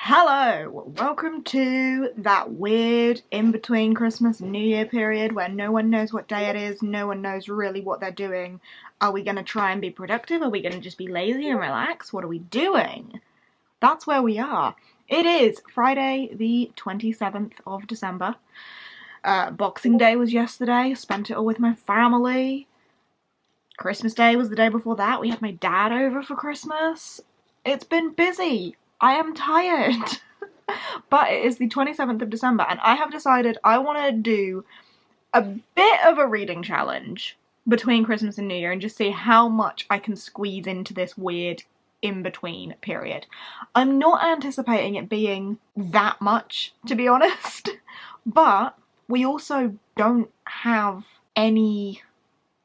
Hello! Welcome to that weird in-between Christmas and New Year period where no one knows what day it is, no one knows really what they're doing. Are we gonna try and be productive? Are we gonna just be lazy and relax? What are we doing? That's where we are. It is Friday the 27th of December. Boxing Day was yesterday, spent it all with my family. Christmas Day was the day before that. We had my dad over for Christmas. It's been busy. I am tired. But it is the 27th of December and I have decided I want to do a bit of a reading challenge between Christmas and New Year and just see how much I can squeeze into this weird in-between period. I'm not anticipating it being that much, to be honest, but we also don't have any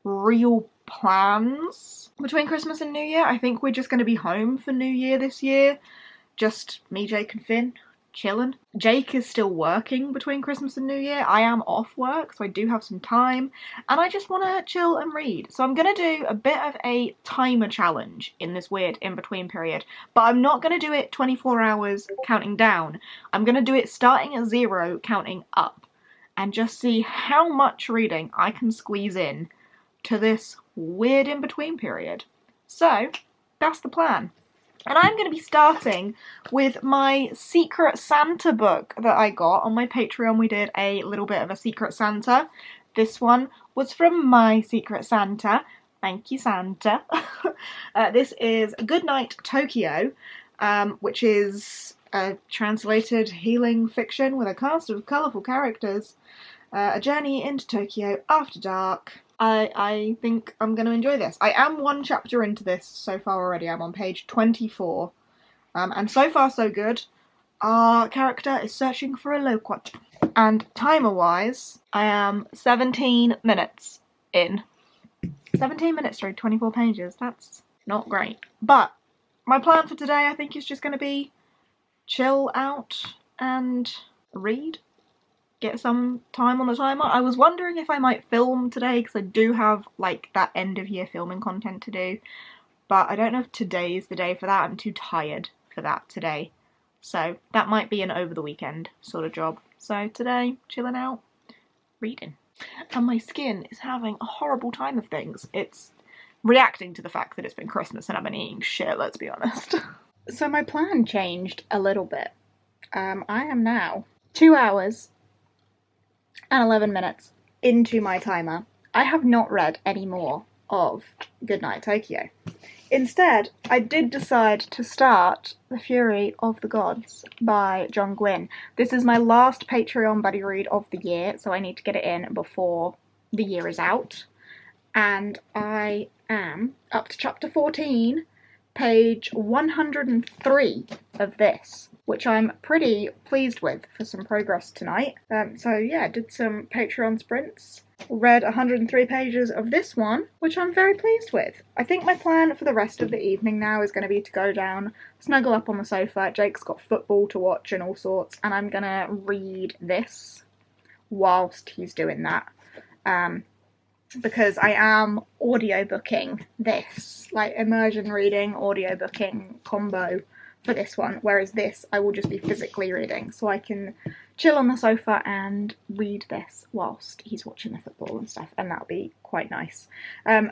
real plans between Christmas and New Year. I think we're just going to be home for New Year this year. Just me, Jake and Finn, chilling. Jake is still working between Christmas and New Year. I am off work, so I do have some time, and I just want to chill and read. So I'm going to do a bit of a timer challenge in this weird in-between period, but I'm not going to do it 24 hours counting down. I'm going to do it starting at 0, counting up, and just see how much reading I can squeeze in to this weird in-between period. So that's the plan. And I'm going to be starting with my Secret Santa book that I got. On my Patreon we did a little bit of a Secret Santa. This one was from my Secret Santa. Thank you, Santa. This is Goodnight Tokyo, which is a translated healing fiction with a cast of colourful characters. A journey into Tokyo after dark. I think I'm going to enjoy this. I am one chapter into this so far already. I'm on page 24. And so far so good. Our character is searching for a loquat. And timer-wise, I am 17 minutes in. 17 minutes through 24 pages. That's not great. But my plan for today, I think, is just going to be chill out and read. Get some time on the timer. I was wondering if I might film today because I do have like that end of year filming content to do, but I don't know if today is the day for that. I'm too tired for that today, so that might be an over the weekend sort of job. So today, chilling out, reading. And my skin is having a horrible time of things. It's reacting to the fact that it's been Christmas and I've been eating shit, let's be honest. So my plan changed a little bit. I am now 2 hours and 11 minutes into my timer. I have not read any more of Goodnight Tokyo. Instead, I did decide to start The Fury of the Gods by John Gwynne. This is my last Patreon buddy read of the year, so I need to get it in before the year is out. And I am up to chapter 14, page 103 of this, which I'm pretty pleased with for some progress tonight. So yeah, did some Patreon sprints, read 103 pages of this one, which I'm very pleased with. I think my plan for the rest of the evening now is going to be to go down, snuggle up on the sofa. Jake's got football to watch and all sorts, and I'm going to read this whilst he's doing that. Because I am audiobooking this, like immersion reading, audiobooking combo for this one, whereas this I will just be physically reading, so I can chill on the sofa and read this whilst he's watching the football and stuff, and that'll be quite nice.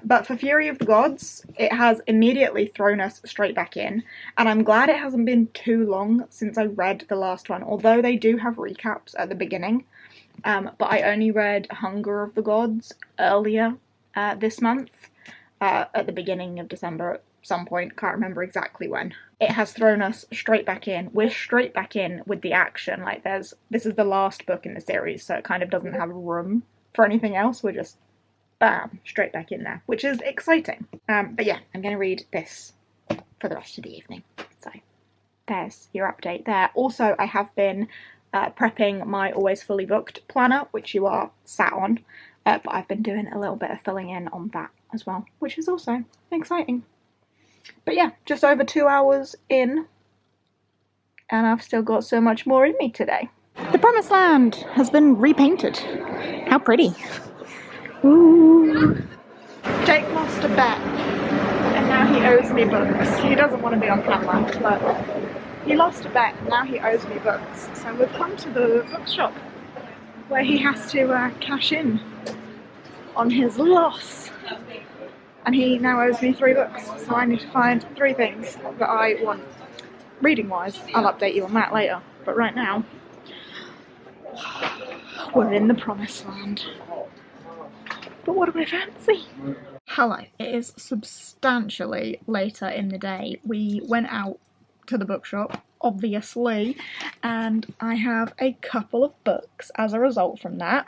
But for Fury of the Gods, it has immediately thrown us straight back in, and I'm glad it hasn't been too long since I read the last one, although they do have recaps at the beginning. But I only read Hunger of the Gods earlier this month, at the beginning of December at some point, can't remember exactly when. It has thrown us straight back in. We're straight back in with the action, like this is the last book in the series, so it kind of doesn't have room for anything else. We're just, bam, straight back in there, which is exciting. But yeah, I'm going to read this for the rest of the evening, so there's your update there. Also, I have been prepping my Always Fully Booked planner, which you are sat on, but I've been doing a little bit of filling in on that as well, which is also exciting. But yeah, just over 2 hours in, and I've still got so much more in me today. The Promised Land has been repainted. How pretty. Ooh. Jake lost a bet, and now he owes me books. He doesn't want to be on camera, but He lost a bet and now he owes me books. So we've come to the bookshop where he has to cash in on his loss. And he now owes me 3 books. So I need to find 3 things that I want. Reading wise, I'll update you on that later. But right now, we're in the promised land. But what do I fancy? Hello, it is substantially later in the day. We went out to the bookshop, obviously, and I have a couple of books as a result from that.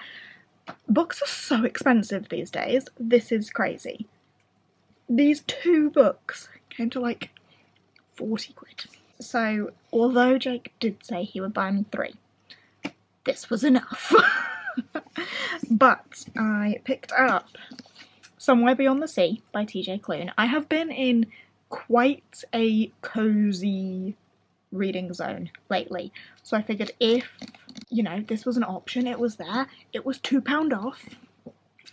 Books are so expensive these days, this is crazy. These 2 books came to like 40 quid. So, although Jake did say he would buy me 3, this was enough. But I picked up Somewhere Beyond the Sea by TJ Klune. I have been in quite a cosy reading zone lately, so I figured if, you know, this was an option, it was there. It was £2 off.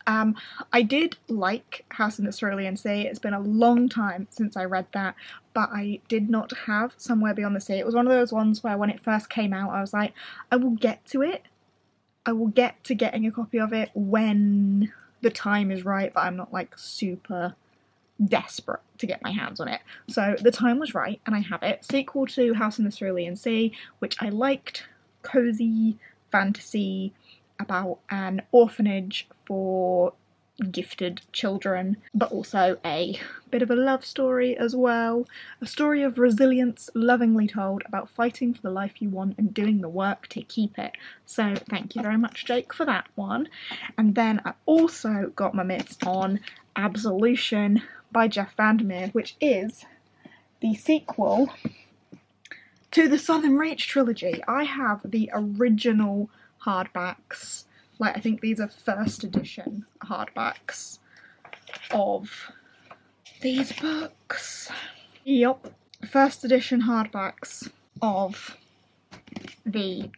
I did like House in the Cerulean Sea. It's been a long time since I read that, but I did not have Somewhere Beyond the Sea. It was one of those ones where when it first came out, I was like, I will get to it. I will get to getting a copy of it when the time is right, but I'm not like super desperate to get my hands on it. So the time was right and I have it. Sequel to House in the Cerulean Sea, which I liked. Cozy fantasy about an orphanage for gifted children, but also a bit of a love story as well. A story of resilience, lovingly told, about fighting for the life you want and doing the work to keep it. So thank you very much, Jake, for that one. And then I also got my mitts on Absolution by Jeff Vandermeer, which is the sequel to the Southern Reach trilogy. I have the original hardbacks. Like, I think these are first edition hardbacks of these books. Yup. First edition hardbacks of the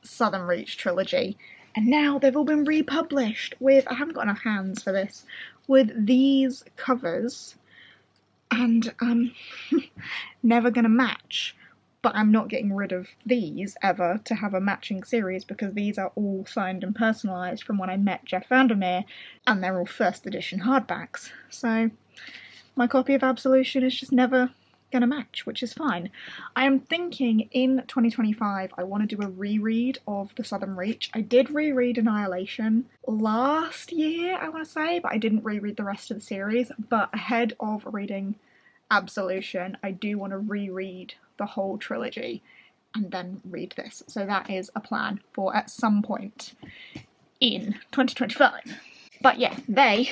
Southern Reach trilogy. And now they've all been republished with, I haven't got enough hands for this, with these covers. And I'm never gonna match. But I'm not getting rid of these ever to have a matching series because these are all signed and personalised from when I met Jeff Vandermeer, and they're all first edition hardbacks. So my copy of Absolution is just never going to match, which is fine. I am thinking in 2025 I want to do a reread of The Southern Reach. I did reread Annihilation last year, I want to say, but I didn't reread the rest of the series. But ahead of reading Absolution, I do want to reread the whole trilogy and then read this. So that is a plan for at some point in 2025. But yeah, they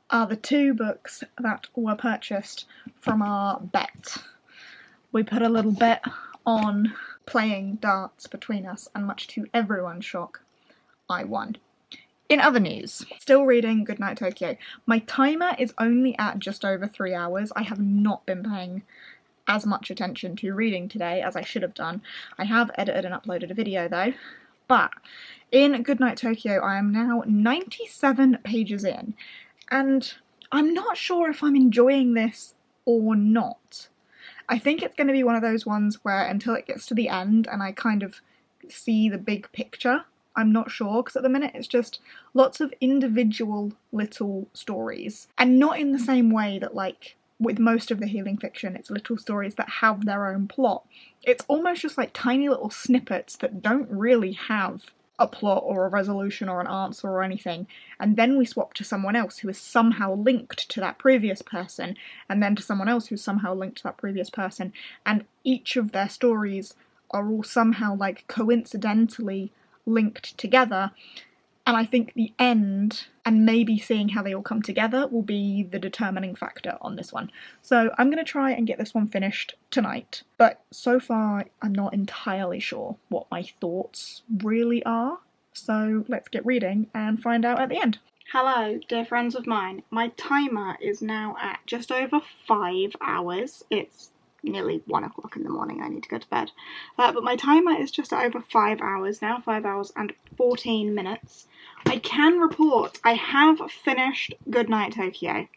are the 2 books that were purchased from our bet. We put a little bet on playing darts between us, and much to everyone's shock, I won. In other news, still reading Goodnight Tokyo. My timer is only at just over 3 hours. I have not been paying as much attention to reading today as I should have done. I have edited and uploaded a video though. But in Goodnight Tokyo, I am now 97 pages in, and I'm not sure if I'm enjoying this or not. I think it's going to be one of those ones where until it gets to the end and I kind of see the big picture, I'm not sure, because at the minute it's just lots of individual little stories, and not in the same way that, like, with most of the healing fiction, it's little stories that have their own plot. It's almost just like tiny little snippets that don't really have a plot or a resolution or an answer or anything, and then we swap to someone else who is somehow linked to that previous person, and then to someone else who's somehow linked to that previous person, and each of their stories are all somehow, like, coincidentally linked together. And I think the end, and maybe seeing how they all come together, will be the determining factor on this one. So I'm going to try and get this one finished tonight. But so far, I'm not entirely sure what my thoughts really are. So let's get reading and find out at the end. Hello, dear friends of mine. My timer is now at just over 5 hours. It's nearly 1 o'clock in the morning. I need to go to bed. But my timer is just at over 5 hours now, 5 hours and 14 minutes. I can report I have finished Goodnight Tokyo.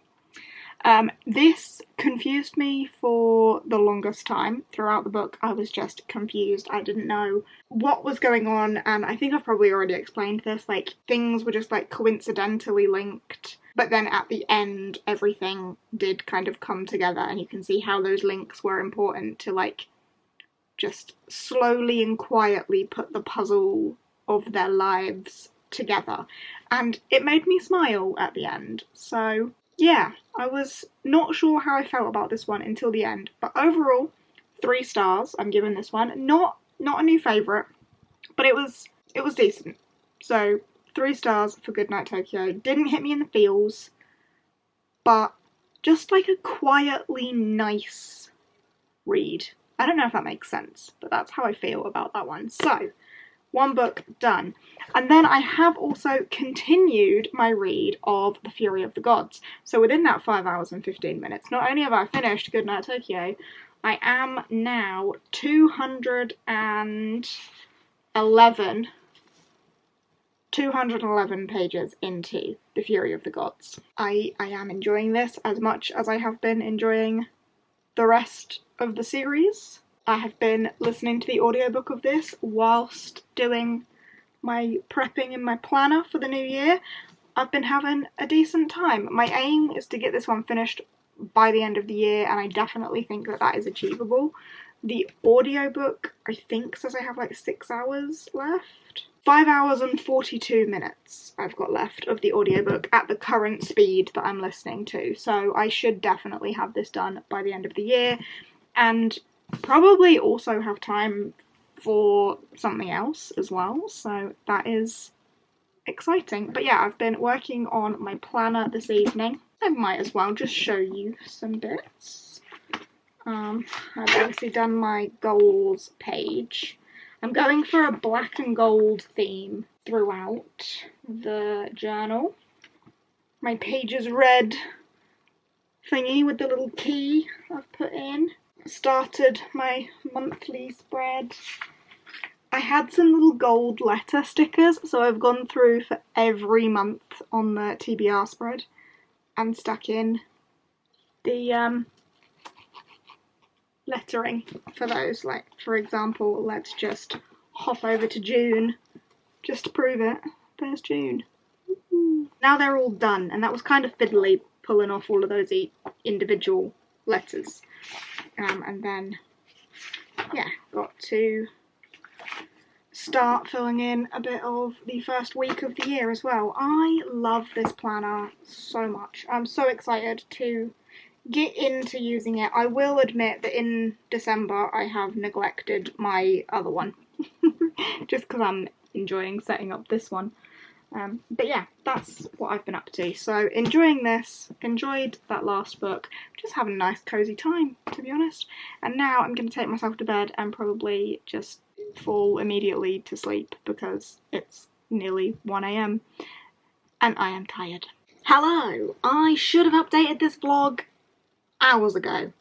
This confused me for the longest time. Throughout the book, I was just confused. I didn't know what was going on, and I think I've probably already explained this. Like, things were just like coincidentally linked, but then at the end, everything did kind of come together, and you can see how those links were important to like just slowly and quietly put the puzzle of their lives together. And it made me smile at the end. So yeah, I was not sure how I felt about this one until the end, but overall 3 stars I'm giving this one. Not a new favourite, but it was decent. So 3 stars for Goodnight Tokyo. Didn't hit me in the feels, but just like a quietly nice read. I don't know if that makes sense, but that's how I feel about that one. So 1 book done. And then I have also continued my read of The Fury of the Gods. So within that 5 hours and 15 minutes, not only have I finished Goodnight Tokyo, I am now 211 pages into The Fury of the Gods. I am enjoying this as much as I have been enjoying the rest of the series. I have been listening to the audiobook of this whilst doing my prepping in my planner for the new year. I've been having a decent time. My aim is to get this one finished by the end of the year, and I definitely think that that is achievable. The audiobook, I think, says I have like 6 hours left. 5 hours and 42 minutes I've got left of the audiobook at the current speed that I'm listening to, so I should definitely have this done by the end of the year, and probably also have time for something else as well, so that is exciting. But yeah, I've been working on my planner this evening. I might as well just show you some bits. I've obviously done my goals page. I'm going for a black and gold theme throughout the journal. My page is red thingy with the little key I've put in. Started my monthly spread. I had some little gold letter stickers, so I've gone through for every month on the TBR spread and stuck in the lettering for those. Like, for example, let's just hop over to June just to prove it. There's June. Now they're all done, and that was kind of fiddly pulling off all of those individual letters. And then, yeah, got to start filling in a bit of the first week of the year as well. I love this planner so much. I'm so excited to get into using it. I will admit that in December I have neglected my other one just because I'm enjoying setting up this one. But yeah, that's what I've been up to. So enjoying this, enjoyed that last book, just having a nice cozy time, to be honest. And now I'm going to take myself to bed and probably just fall immediately to sleep because it's nearly 1 AM and I am tired. Hello! I should have updated this vlog hours ago,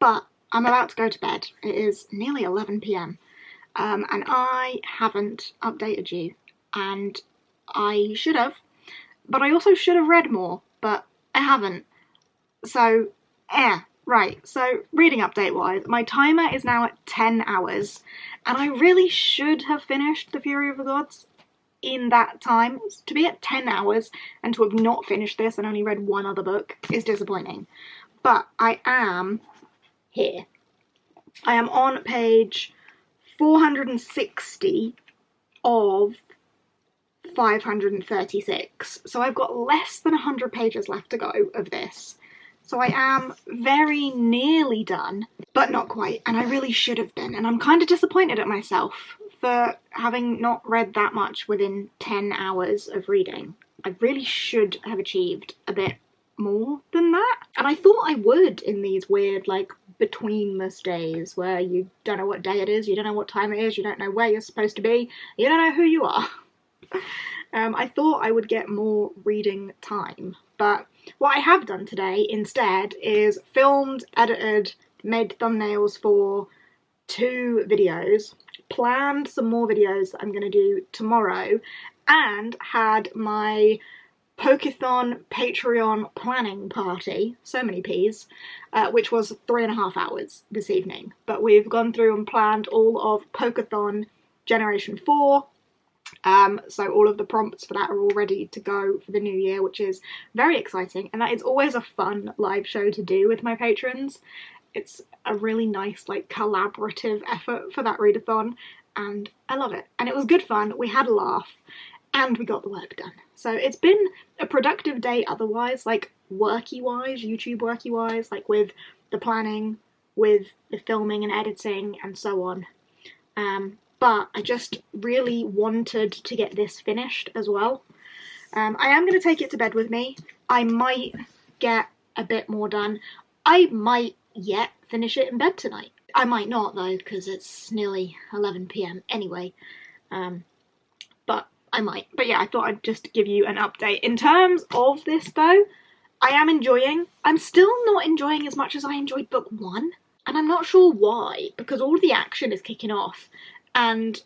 but I'm about to go to bed. It is nearly 11 PM and I haven't updated you, and I should have, but I also should have read more, but I haven't. So, right, so reading update wise, my timer is now at 10 hours, and I really should have finished The Fury of the Gods in that time. To be at 10 hours and to have not finished this and only read one other book is disappointing. But I am here. I am on page 460 of 536, so I've got less than 100 pages left to go of this. So I am very nearly done, but not quite, and I really should have been, and I'm kind of disappointed at myself for having not read that much within 10 hours of reading. I really should have achieved a bit more than that, and I thought I would in these weird, like, Betweenmas days where you don't know what day it is, you don't know what time it is, you don't know where you're supposed to be, you don't know who you are. I thought I would get more reading time, but what I have done today instead is filmed, edited, made thumbnails for 2 videos, planned some more videos that I'm going to do tomorrow, and had my Pokeathon Patreon planning party, so many P's, which was 3.5 hours this evening. But we've gone through and planned all of Pokeathon Generation 4, so all of the prompts for that are all ready to go for the new year, which is very exciting, and that is always a fun live show to do with my patrons. It's a really nice, like, collaborative effort for that readathon, and I love it. And it was good fun, we had a laugh, and we got the work done. So it's been a productive day otherwise, like worky-wise, YouTube worky-wise, like with the planning, with the filming and editing and so on. But I just really wanted to get this finished as well. I am going to take it to bed with me. I might get a bit more done. I might yet finish it in bed tonight. I might not though, because it's nearly 11 PM anyway. But I might. But yeah, I thought I'd just give you an update. In terms of this though, I am enjoying. I'm still not enjoying as much as I enjoyed book 1. And I'm not sure why, because all of the action is kicking off. And,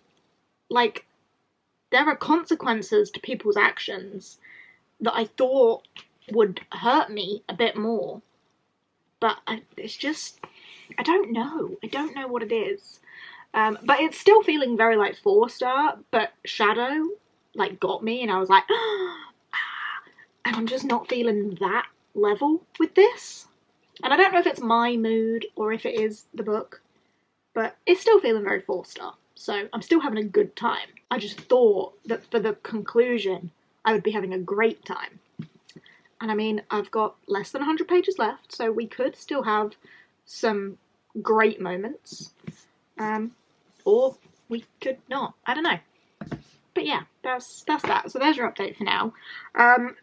like, there are consequences to people's actions that I thought would hurt me a bit more. But it's just, I don't know. I don't know what it is. But it's still feeling very, like, 4-star, but Shadow, like, got me, and I was like, and I'm just not feeling that level with this. And I don't know if it's my mood or if it is the book, but it's still feeling very 4-star. So I'm still having a good time. I just thought that for the conclusion, I would be having a great time. And I mean, I've got less than 100 pages left, so we could still have some great moments. Or we could not. I don't know. But yeah, that's that. So there's your update for now.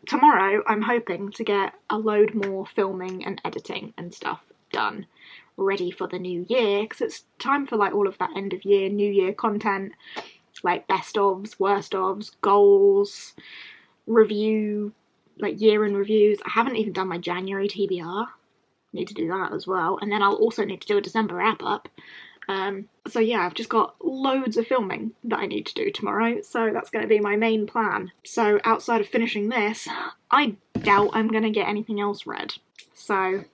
Tomorrow, I'm hoping to get a load more filming and editing and stuff done, ready for the new year, because it's time for like all of that end of year, new year content, like best ofs, worst ofs, goals, review, like year in reviews. I haven't even done my January TBR. Need to do that as well, and then I'll also need to do a December wrap up. So yeah, I've just got loads of filming that I need to do tomorrow, so that's going to be my main plan. So outside of finishing this, I doubt I'm going to get anything else read. So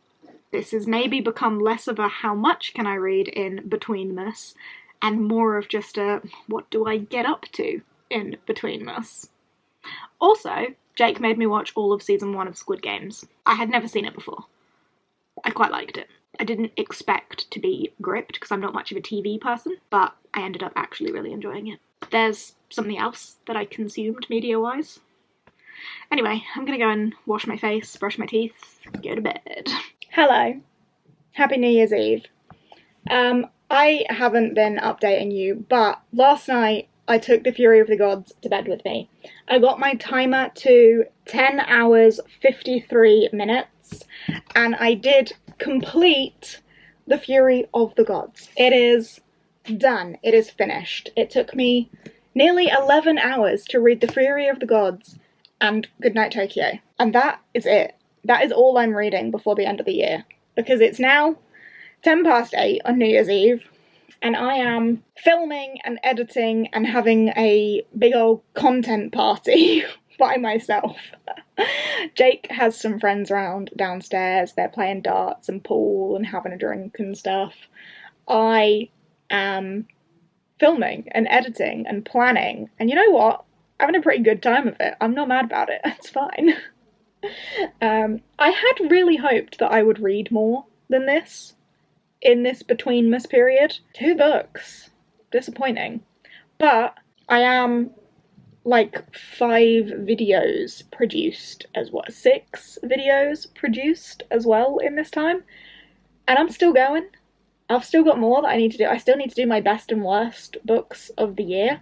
this has maybe become less of a how much can I read in Betweenmas, and more of just a what do I get up to in Betweenmas. Also, Jake made me watch all of season 1 of Squid Games. I had never seen it before. I quite liked it. I didn't expect to be gripped because I'm not much of a TV person, but I ended up actually really enjoying it. There's something else that I consumed media-wise. Anyway, I'm gonna go and wash my face, brush my teeth, go to bed. Hello. Happy New Year's Eve. I haven't been updating you, but last night I took the Fury of the Gods to bed with me. I got my timer to 10 hours 53 minutes, and I did complete the Fury of the Gods. It is done. It is finished. It took me nearly 11 hours to read the Fury of the Gods and Goodnight Tokyo. And that is it. That is all I'm reading before the end of the year. Because it's now 8:10 on New Year's Eve, and I am filming and editing and having a big old content party by myself. Jake has some friends around downstairs. They're playing darts and pool and having a drink and stuff. I am filming and editing and planning, and you know what? Having a pretty good time of it. I'm not mad about it. It's fine. I had really hoped that I would read more than this in this Betweenmas period. 2 books. Disappointing. But I am like 5 videos produced as well. 6 videos produced as well in this time. And I'm still going. I've still got more that I need to do. I still need to do my best and worst books of the year.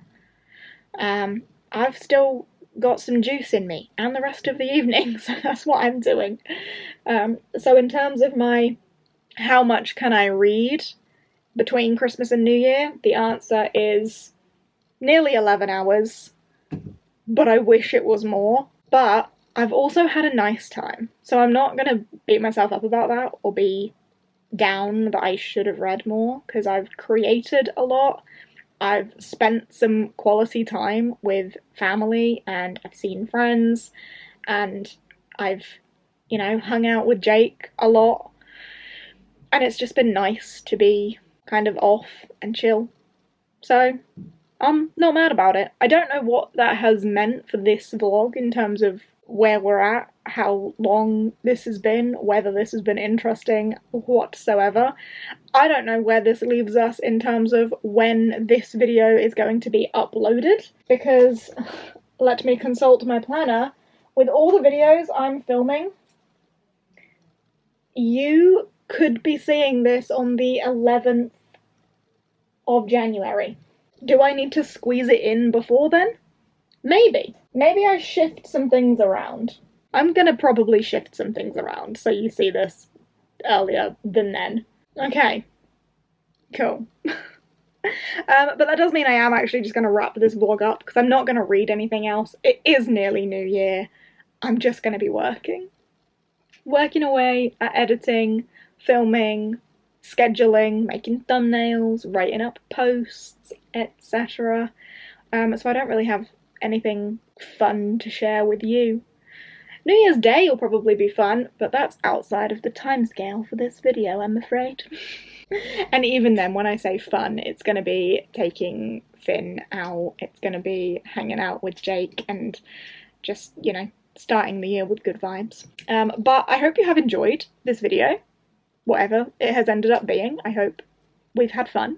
I've still got some juice in me and the rest of the evening, so that's what I'm doing. So in terms of my how much can I read between Christmas and New Year, the answer is nearly 11 hours, but I wish it was more. But I've also had a nice time, so I'm not going to beat myself up about that or be down that I should have read more, because I've created a lot. I've spent some quality time with family and I've seen friends, and I've, you know, hung out with Jake a lot, and it's just been nice to be kind of off and chill. So I'm not mad about it. I don't know what that has meant for this vlog in terms of where we're at, how long this has been, whether this has been interesting whatsoever. I don't know where this leaves us in terms of when this video is going to be uploaded, because let me consult my planner. With all the videos I'm filming, you could be seeing this on the 11th of January. Do I need to squeeze it in before then? Maybe. Maybe I shift some things around. I'm gonna probably shift some things around so you see this earlier than then. Okay. Cool. But that does mean I am actually just gonna wrap this vlog up because I'm not gonna read anything else. It is nearly New Year. I'm just gonna be working. Working away at editing, filming, scheduling, making thumbnails, writing up posts, etc. So I don't really have anything fun to share with you. New Year's Day will probably be fun, but that's outside of the timescale for this video, I'm afraid. And even then, when I say fun, it's going to be taking Finn out, it's going to be hanging out with Jake, and just, you know, starting the year with good vibes. But I hope you have enjoyed this video, whatever it has ended up being. I hope we've had fun.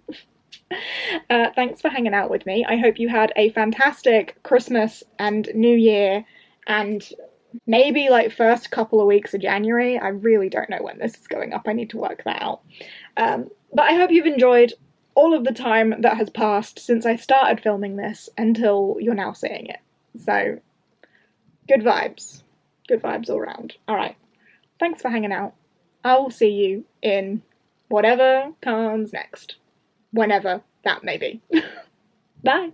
Thanks for hanging out with me. I hope you had a fantastic Christmas and New Year and maybe like first couple of weeks of January. I really don't know when this is going up. I need to work that out. But I hope you've enjoyed all of the time that has passed since I started filming this until you're now seeing it. So, good vibes. Good vibes all round. Alright, thanks for hanging out. I will see you in whatever comes next. Whenever that may be. Bye!